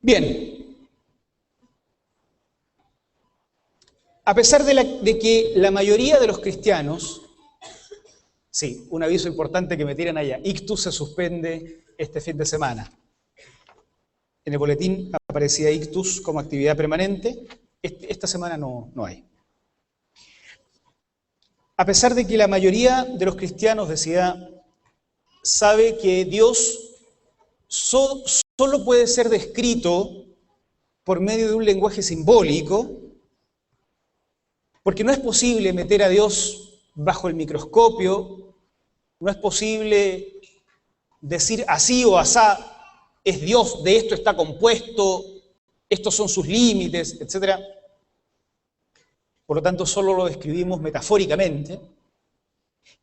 Bien, a pesar de que la mayoría de los cristianos, sí, un aviso importante que me tiran allá, Ictus se suspende este fin de semana. En el boletín aparecía Ictus como actividad permanente, esta semana no hay. A pesar de que la mayoría de los cristianos, decía, sabe que Dios solo puede ser descrito por medio de un lenguaje simbólico, porque no es posible meter a Dios bajo el microscopio, no es posible decir así o asá, es Dios, de esto está compuesto, estos son sus límites, etc. Por lo tanto, solo lo describimos metafóricamente.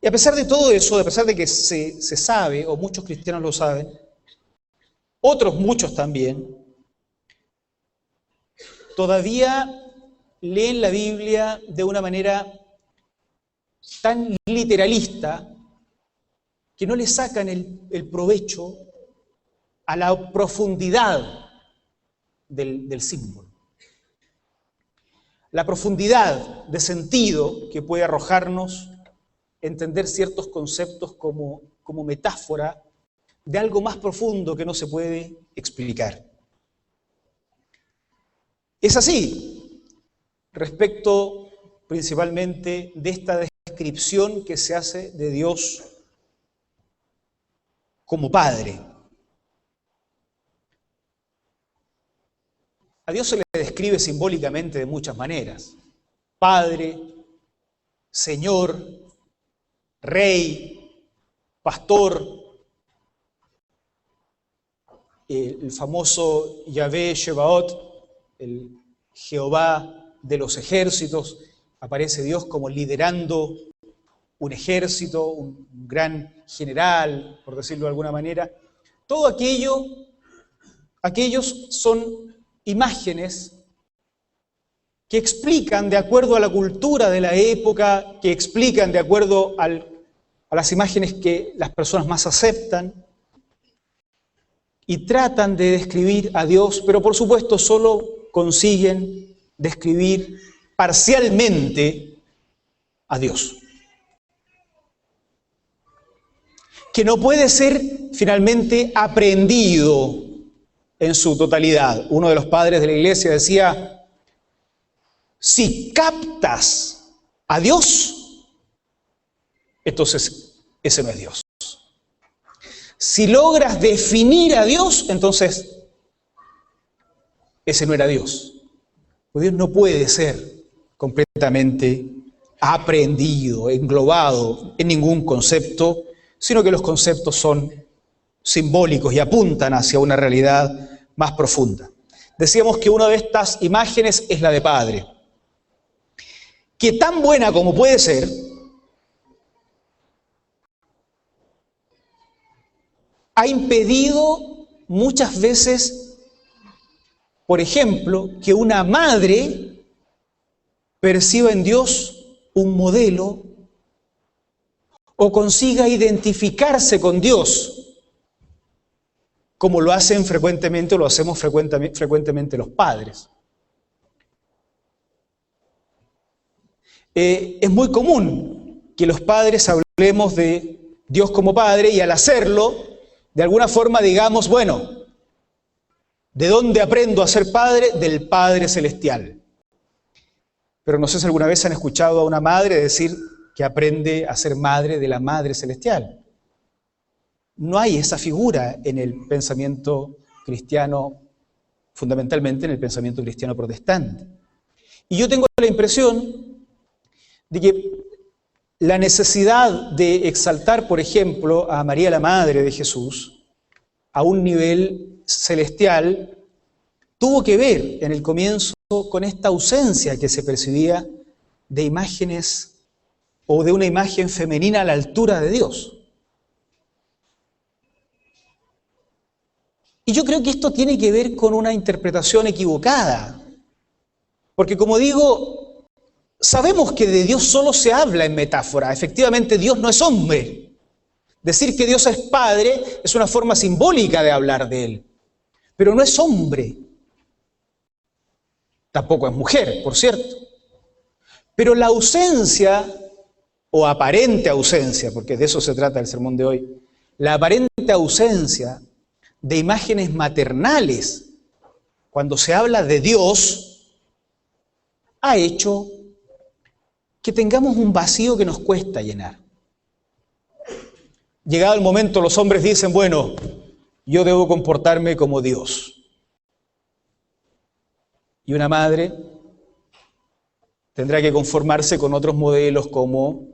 Y a pesar de todo eso, a pesar de que se sabe, o muchos cristianos lo saben, otros muchos también, todavía leen la Biblia de una manera tan literalista que no le sacan el provecho a la profundidad del símbolo. La profundidad de sentido que puede arrojarnos entender ciertos conceptos como metáfora de algo más profundo que no se puede explicar. Es así, respecto principalmente de esta descripción que se hace de Dios como Padre. A Dios se le describe simbólicamente de muchas maneras. Padre, Señor, Rey, Pastor, el famoso Yahvé Shebaot, el Jehová de los ejércitos, aparece Dios como liderando un ejército, un gran general, por decirlo de alguna manera. Todo aquellos son imágenes que explican de acuerdo a la cultura de la época, que explican de acuerdo a las imágenes que las personas más aceptan, y tratan de describir a Dios, pero por supuesto solo consiguen describir parcialmente a Dios. Que no puede ser finalmente aprehendido en su totalidad. Uno de los padres de la iglesia decía, si captas a Dios, entonces ese no es Dios. Si logras definir a Dios, entonces ese no era Dios. Pues Dios no puede ser completamente aprehendido, englobado en ningún concepto, sino que los conceptos son simbólicos y apuntan hacia una realidad más profunda. Decíamos que una de estas imágenes es la de Padre, que tan buena como puede ser, ha impedido muchas veces, por ejemplo, que una madre perciba en Dios un modelo o consiga identificarse con Dios, como lo hacen frecuentemente o lo hacemos frecuentemente los padres. Es muy común que los padres hablemos de Dios como Padre y al hacerlo, de alguna forma digamos, bueno, ¿de dónde aprendo a ser padre? Del Padre Celestial. Pero no sé si alguna vez han escuchado a una madre decir que aprende a ser madre de la Madre Celestial. No hay esa figura en el pensamiento cristiano, fundamentalmente en el pensamiento cristiano protestante. Y yo tengo la impresión de que la necesidad de exaltar, por ejemplo, a María la Madre de Jesús a un nivel celestial tuvo que ver en el comienzo con esta ausencia que se percibía de imágenes o de una imagen femenina a la altura de Dios. Y yo creo que esto tiene que ver con una interpretación equivocada, porque como digo, sabemos que de Dios solo se habla en metáfora. Efectivamente, Dios no es hombre. Decir que Dios es Padre es una forma simbólica de hablar de Él. Pero no es hombre. tampoco es mujer, por cierto. Pero la ausencia, o aparente ausencia, porque de eso se trata el sermón de hoy, la aparente ausencia de imágenes maternales cuando se habla de Dios, ha hecho que tengamos un vacío que nos cuesta llenar. Llegado el momento, los hombres dicen, bueno, yo debo comportarme como Dios. Y una madre tendrá que conformarse con otros modelos como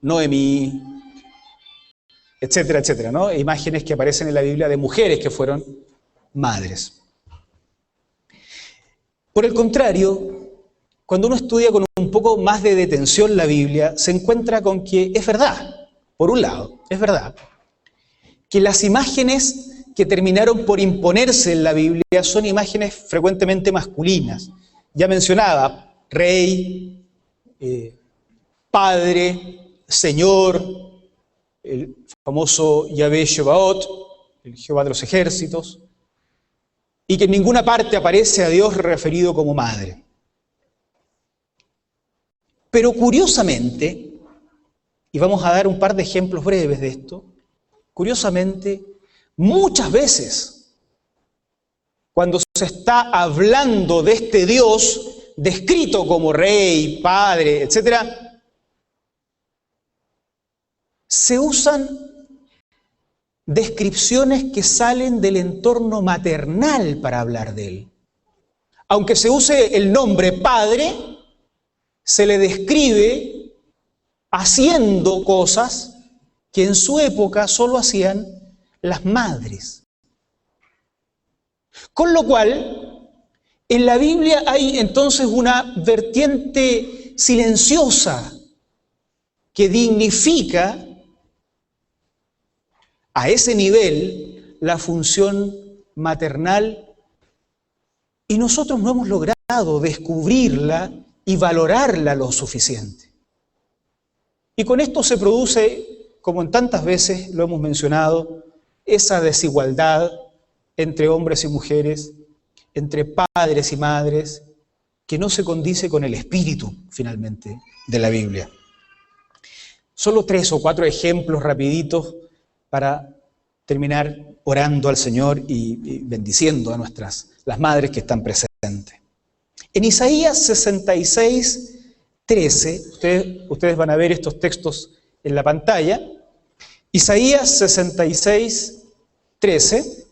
Noemí, etcétera, etcétera, ¿no? Imágenes que aparecen en la Biblia de mujeres que fueron madres. Por el contrario, cuando uno estudia con un poco más de detención la Biblia, se encuentra con que es verdad, por un lado, es verdad, que las imágenes que terminaron por imponerse en la Biblia son imágenes frecuentemente masculinas. Ya mencionaba, rey, padre, señor, el famoso Yahvé Shebaot, el Jehová de los ejércitos, y que en ninguna parte aparece a Dios referido como madre. Pero curiosamente, y vamos a dar un par de ejemplos breves de esto, curiosamente, muchas veces, cuando se está hablando de este Dios, descrito como rey, padre, etc., se usan descripciones que salen del entorno maternal para hablar de él. Aunque se use el nombre padre, se le describe haciendo cosas que en su época solo hacían las madres. Con lo cual, en la Biblia hay entonces una vertiente silenciosa que dignifica a ese nivel la función maternal y nosotros no hemos logrado descubrirla y valorarla lo suficiente. Y con esto se produce, como en tantas veces lo hemos mencionado, esa desigualdad entre hombres y mujeres, entre padres y madres, que no se condice con el espíritu, finalmente, de la Biblia. Solo 3 o 4 ejemplos rapiditos para terminar orando al Señor y bendiciendo a las madres que están presentes. En Isaías 66, 13, ustedes van a ver estos textos en la pantalla. Isaías 66, 13.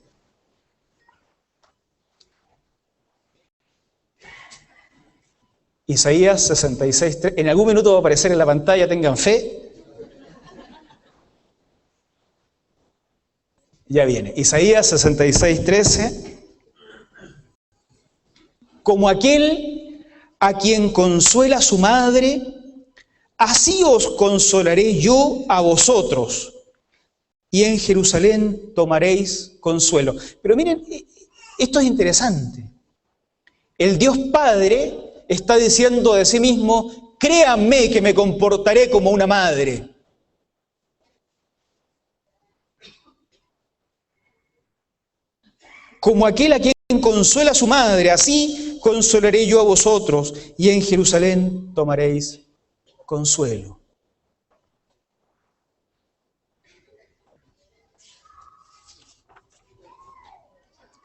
Isaías 66, 13. En algún minuto va a aparecer en la pantalla, tengan fe. Ya viene. Isaías 66, 13. Como aquel a quien consuela su madre, así os consolaré yo a vosotros, y en Jerusalén tomaréis consuelo. Pero miren, esto es interesante. El Dios Padre está diciendo de sí mismo, créanme que me comportaré como una madre. Como aquel a quien consuela a su madre, así consolaré yo a vosotros, y en Jerusalén tomaréis consuelo.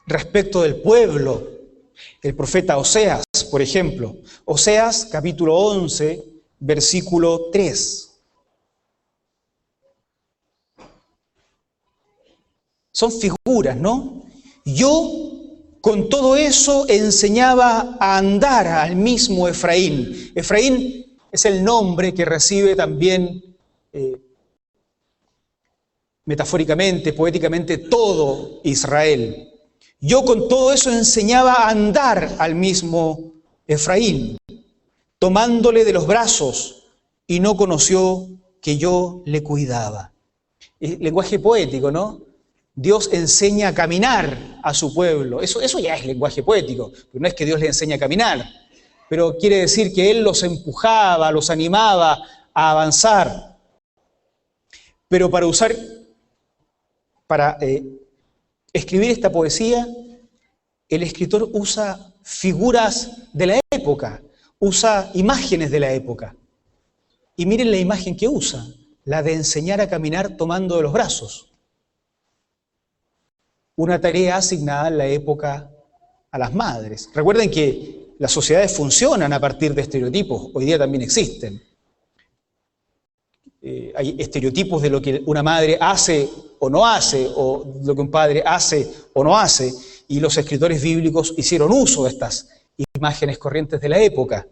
Respecto del pueblo, el profeta Oseas, por ejemplo, Oseas capítulo 11, versículo 3. Son figuras, ¿no? Yo con todo eso enseñaba a andar al mismo Efraín. Efraín es el nombre que recibe también metafóricamente, poéticamente, todo Israel. Yo con todo eso enseñaba a andar al mismo Efraín, tomándole de los brazos, y no conoció que yo le cuidaba. Lenguaje poético, ¿no? Dios enseña a caminar a su pueblo. Eso ya es lenguaje poético, pero no es que Dios le enseñe a caminar, pero quiere decir que Él los empujaba, los animaba a avanzar. Pero para escribir esta poesía, el escritor usa figuras de la época, usa imágenes de la época. Y miren la imagen que usa, la de enseñar a caminar tomando de los brazos. Una tarea asignada en la época a las madres. Recuerden que las sociedades funcionan a partir de estereotipos, hoy día también existen. Hay estereotipos de lo que una madre hace o no hace, o lo que un padre hace o no hace, y los escritores bíblicos hicieron uso de estas imágenes corrientes de la época.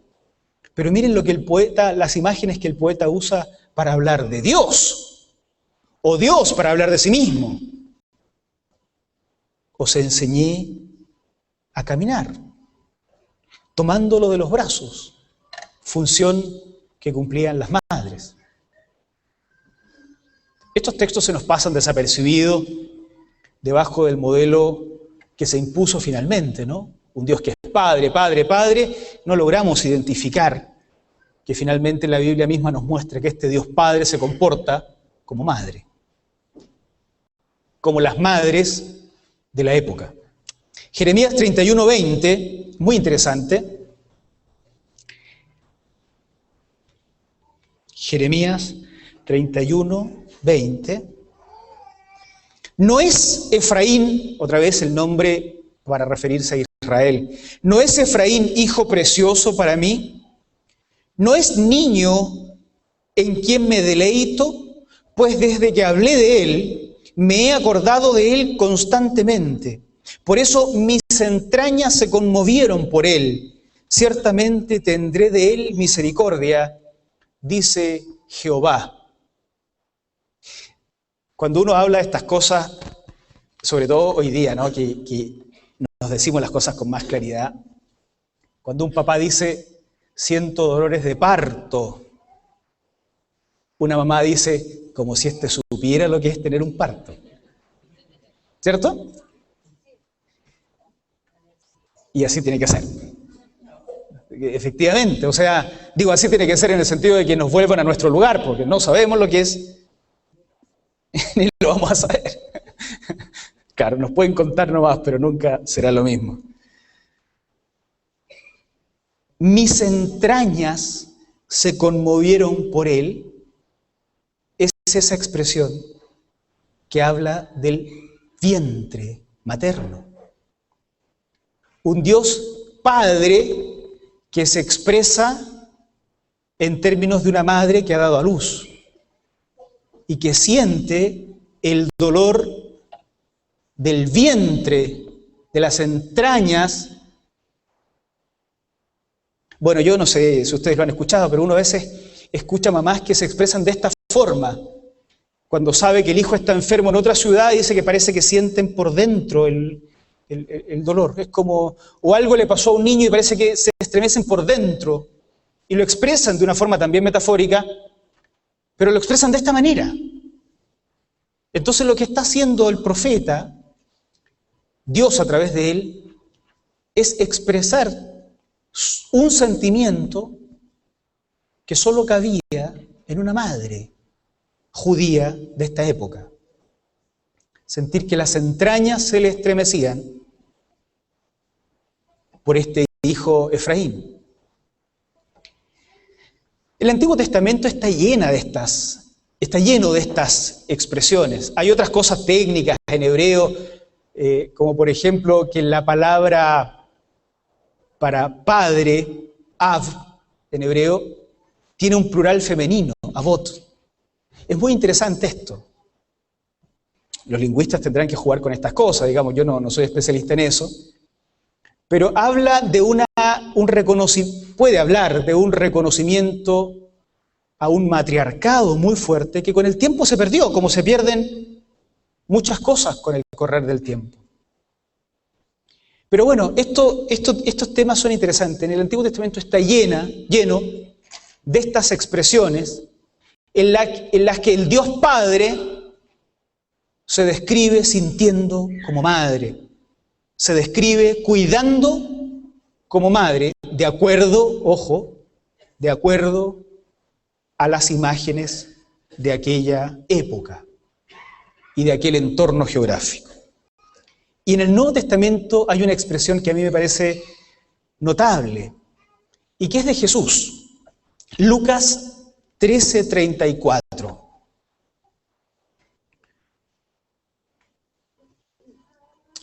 Pero miren lo que el poeta, las imágenes que el poeta usa para hablar de Dios, o Dios para hablar de sí mismo. Os enseñé a caminar, tomándolo de los brazos, función que cumplían las madres. Estos textos se nos pasan desapercibidos debajo del modelo que se impuso finalmente, ¿no? Un Dios que es Padre, Padre, Padre. No logramos identificar que finalmente la Biblia misma nos muestre que este Dios Padre se comporta como madre, como las madres de la época. Jeremías 31:20, muy interesante. Jeremías 31:20. No es Efraín, otra vez el nombre para referirse a Israel, ¿no es Efraín hijo precioso para mí? ¿No es niño en quien me deleito? Pues desde que hablé de él, me he acordado de él constantemente. Por eso mis entrañas se conmovieron por él. Ciertamente tendré de él misericordia, dice Jehová. Cuando uno habla de estas cosas, sobre todo hoy día, ¿no? que nos decimos las cosas con más claridad, cuando un papá dice, siento dolores de parto, una mamá dice, como si supiera lo que es tener un parto. ¿Cierto? Y así tiene que ser. Efectivamente, o sea, digo así tiene que ser en el sentido de que nos vuelvan a nuestro lugar, porque no sabemos lo que es, ni lo vamos a saber. Claro, nos pueden contar nomás, pero nunca será lo mismo. Mis entrañas se conmovieron por él. Es esa expresión que habla del vientre materno. Un Dios Padre que se expresa en términos de una madre que ha dado a luz y que siente el dolor del vientre, de las entrañas. Bueno, yo no sé si ustedes lo han escuchado, pero uno a veces escucha mamás que se expresan de esta forma. Cuando sabe que el hijo está enfermo en otra ciudad, dice que parece que sienten por dentro el dolor. Es como, o algo le pasó a un niño y parece que se estremecen por dentro. Y lo expresan de una forma también metafórica, pero lo expresan de esta manera. Entonces lo que está haciendo el profeta, Dios a través de él, es expresar un sentimiento que solo cabía en una madre judía de esta época. Sentir que las entrañas se le estremecían por este hijo Efraín. El Antiguo Testamento está lleno de estas expresiones. Hay otras cosas técnicas en hebreo, como por ejemplo que la palabra para padre, av, en hebreo, tiene un plural femenino, avot. Es muy interesante esto. Los lingüistas tendrán que jugar con estas cosas, digamos, yo no soy especialista en eso, pero habla de puede hablar de un reconocimiento a un matriarcado muy fuerte que con el tiempo se perdió, como se pierden muchas cosas con el correr del tiempo. Pero bueno, estos temas son interesantes. En el Antiguo Testamento está lleno de estas expresiones en las que el Dios Padre se describe sintiendo como madre, se describe cuidando como madre, de acuerdo, ojo, de acuerdo a las imágenes de aquella época y de aquel entorno geográfico. Y en el Nuevo Testamento hay una expresión que a mí me parece notable y que es de Jesús. Lucas 13:34.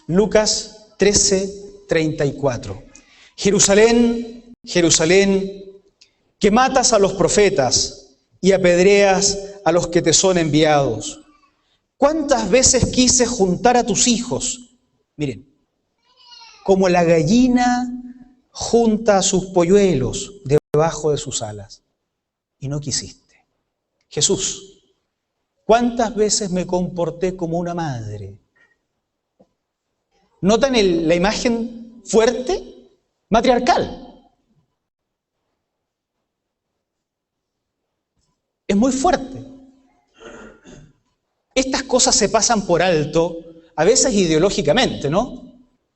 Lucas 13:34. Jerusalén, Jerusalén, que matas a los profetas y apedreas a los que te son enviados. ¿Cuántas veces quise juntar a tus hijos? Miren, como la gallina junta a sus polluelos debajo de sus alas, y no quisiste. Jesús, ¿cuántas veces me comporté como una madre? ¿Notan la imagen fuerte? Matriarcal. Es muy fuerte. Estas cosas se pasan por alto, a veces ideológicamente, ¿no?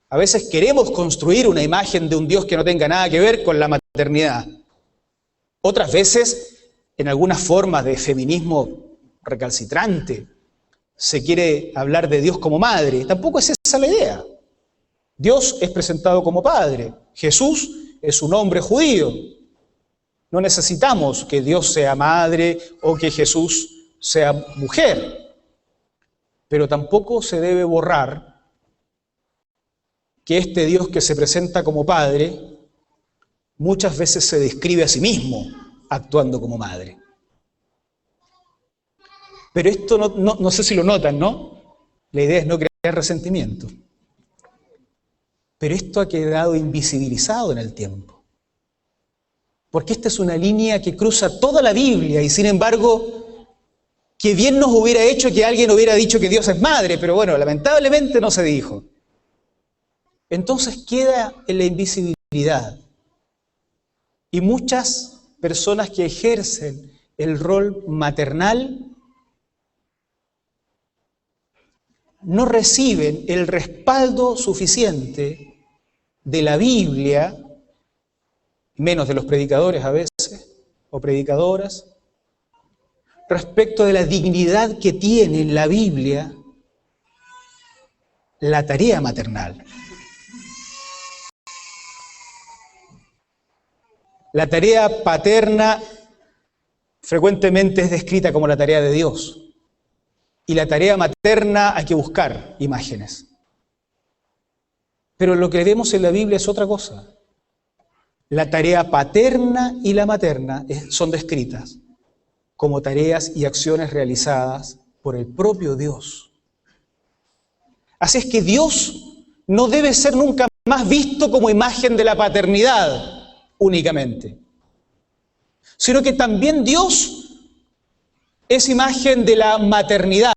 A veces queremos construir una imagen de un Dios que no tenga nada que ver con la maternidad. Otras veces, en algunas formas de feminismo recalcitrante, se quiere hablar de Dios como madre. Tampoco es esa la idea. Dios es presentado como padre. Jesús es un hombre judío. No necesitamos que Dios sea madre o que Jesús sea mujer. Pero tampoco se debe borrar que este Dios que se presenta como padre muchas veces se describe a sí mismo actuando como madre. Pero esto no sé si lo notan, ¿no? La idea es no crear resentimiento. Pero esto ha quedado invisibilizado en el tiempo. Porque esta es una línea que cruza toda la Biblia y sin embargo, que bien nos hubiera hecho que alguien hubiera dicho que Dios es madre, pero bueno, lamentablemente no se dijo. Entonces queda en la invisibilidad. Y muchas personas que ejercen el rol maternal no reciben el respaldo suficiente de la Biblia, menos de los predicadores a veces, o predicadoras, respecto de la dignidad que tiene en la Biblia la tarea maternal. La tarea paterna frecuentemente es descrita como la tarea de Dios. Y la tarea materna hay que buscar imágenes. Pero lo que vemos en la Biblia es otra cosa. La tarea paterna y la materna son descritas como tareas y acciones realizadas por el propio Dios. Así es que Dios no debe ser nunca más visto como imagen de la paternidad únicamente, sino que también Dios es imagen de la maternidad.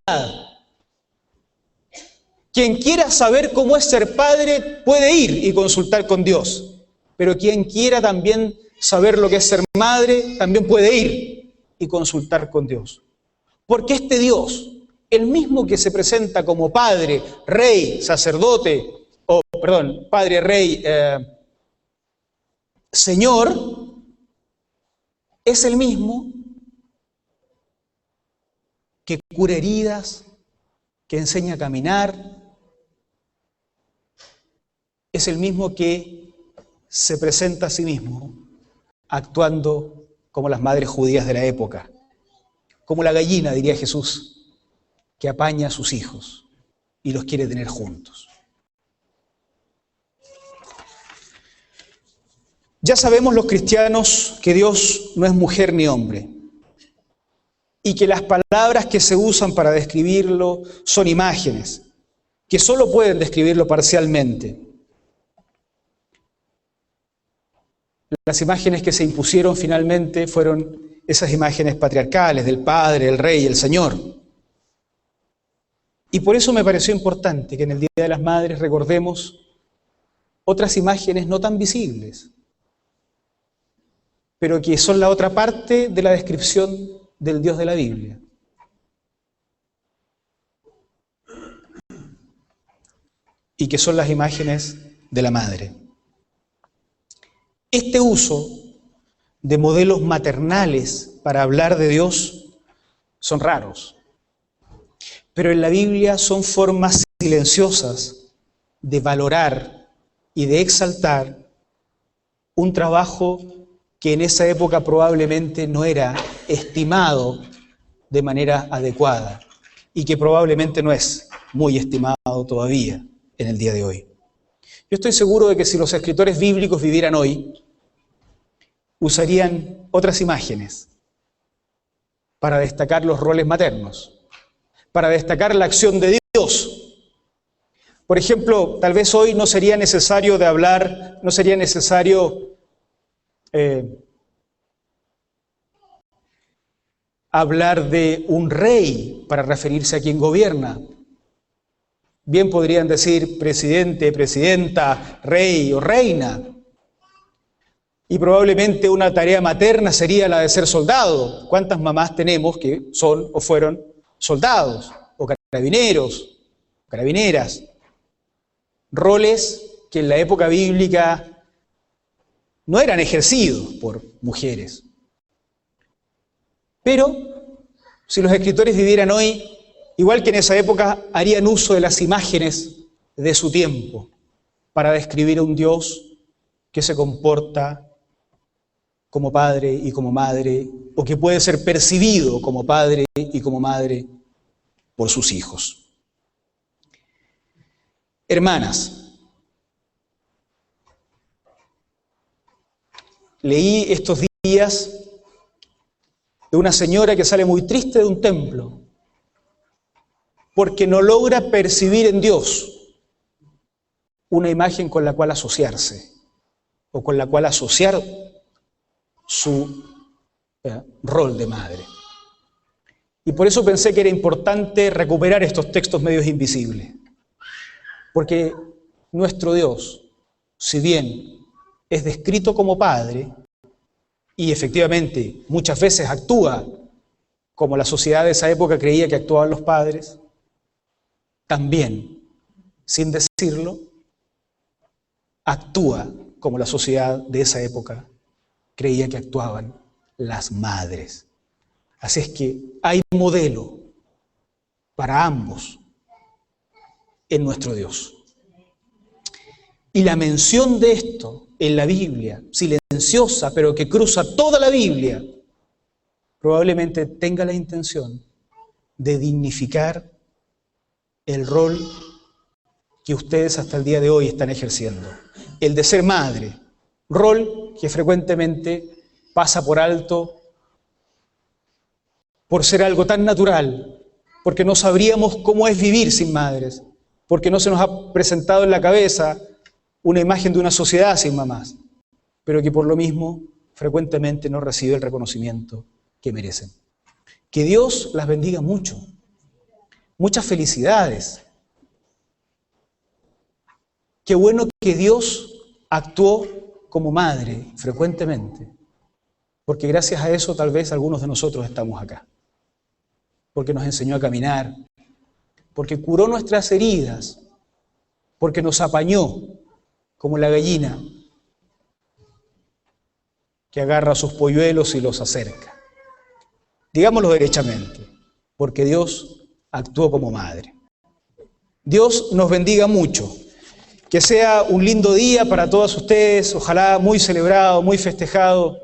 Quien quiera saber cómo es ser padre puede ir y consultar con Dios, pero quien quiera también saber lo que es ser madre también puede ir y consultar con Dios. Porque este Dios, el mismo que se presenta como padre, rey, sacerdote, padre, rey, Señor, es el mismo que cura heridas, que enseña a caminar, es el mismo que se presenta a sí mismo actuando como las madres judías de la época, como la gallina, diría Jesús, que apaña a sus hijos y los quiere tener juntos. Ya sabemos los cristianos que Dios no es mujer ni hombre y que las palabras que se usan para describirlo son imágenes, que solo pueden describirlo parcialmente. Las imágenes que se impusieron finalmente fueron esas imágenes patriarcales del Padre, el Rey, el Señor. Y por eso me pareció importante que en el Día de las Madres recordemos otras imágenes no tan visibles, pero que son la otra parte de la descripción del Dios de la Biblia. Y que son las imágenes de la madre. Este uso de modelos maternales para hablar de Dios son raros, pero en la Biblia son formas silenciosas de valorar y de exaltar un trabajo que en esa época probablemente no era estimado de manera adecuada y que probablemente no es muy estimado todavía en el día de hoy. Yo estoy seguro de que si los escritores bíblicos vivieran hoy, usarían otras imágenes para destacar los roles maternos, para destacar la acción de Dios. Por ejemplo, tal vez hoy no sería necesario hablar de un rey para referirse a quien gobierna. Bien podrían decir presidente, presidenta, rey o reina. Y probablemente una tarea materna sería la de ser soldado. ¿Cuántas mamás tenemos que son o fueron soldados o carabineros, carabineras? Roles que en la época bíblica no eran ejercidos por mujeres. Pero si los escritores vivieran hoy, igual que en esa época, harían uso de las imágenes de su tiempo para describir a un Dios que se comporta como padre y como madre, o que puede ser percibido como padre y como madre por sus hijos. Hermanas, leí estos días de una señora que sale muy triste de un templo porque no logra percibir en Dios una imagen con la cual asociarse o con la cual asociar su rol de madre. Y por eso pensé que era importante recuperar estos textos medios invisibles, porque nuestro Dios, si bien es descrito como Padre, y efectivamente muchas veces actúa como la sociedad de esa época creía que actuaban los padres, también, sin decirlo, actúa como la sociedad de esa época creía que actuaban las madres. Así es que hay modelo para ambos en nuestro Dios. Y la mención de esto en la Biblia, silenciosa, pero que cruza toda la Biblia, probablemente tenga la intención de dignificar el rol que ustedes hasta el día de hoy están ejerciendo, el de ser madre, rol que frecuentemente pasa por alto por ser algo tan natural, porque no sabríamos cómo es vivir sin madres, porque no se nos ha presentado en la cabeza una imagen de una sociedad sin mamás, pero que por lo mismo frecuentemente no recibe el reconocimiento que merecen. Que Dios las bendiga mucho. Muchas felicidades. Qué bueno que Dios actuó como madre frecuentemente, porque gracias a eso tal vez algunos de nosotros estamos acá, porque nos enseñó a caminar, porque curó nuestras heridas, porque nos apañó como la gallina que agarra a sus polluelos y los acerca. Digámoslo derechamente, porque Dios actuó como madre. Dios nos bendiga mucho. Que sea un lindo día para todas ustedes, ojalá muy celebrado, muy festejado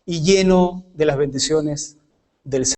y lleno de las bendiciones del Señor.